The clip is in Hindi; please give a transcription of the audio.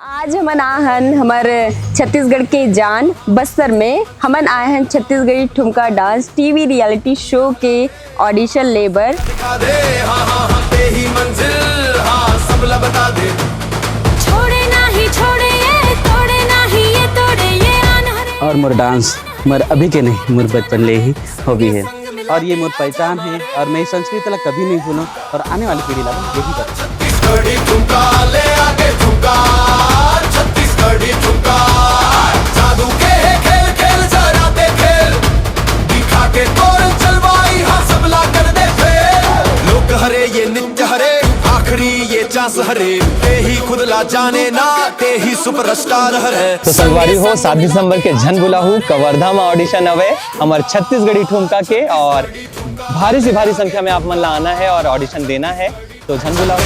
आज हमन आहन हमारे छत्तीसगढ़ के जान बस्तर में हमन आए हैं छत्तीसगढ़ी ठुमका डांस टीवी रियलिटी शो के ऑडिशन लेबर। और मोर डांस मोर अभी के नहीं मोर बचपन ले ही हॉबी है और ये मोर पहचान है और मैं संस्कृति ला कभी नहीं भूलूं और आने वाली पीढ़ी ला यही बता। छत्तीसगढ़ी ठुमका ले आगे ठुमका, छत्तीसगढ़ी ठुमका जादू के खेल खेल जरा दे खेल दिखा के तोर चलवाई हां सबला कर दे फेल लोक हरे ये नित्य हरे आखिरी ये चांस हरे ते ही खुद ला जाने ना ते ही सुपरस्टार हरे। तो संगवारी हो 7 दिसंबर के झन बुलाहू कवर्धा में ऑडिशन हवे हमार छत्तीसगढ़ी ठुमका के और भारी से भारी संख्या में आप मन ला आना है और ऑडिशन देना है तो झन बुलाहू।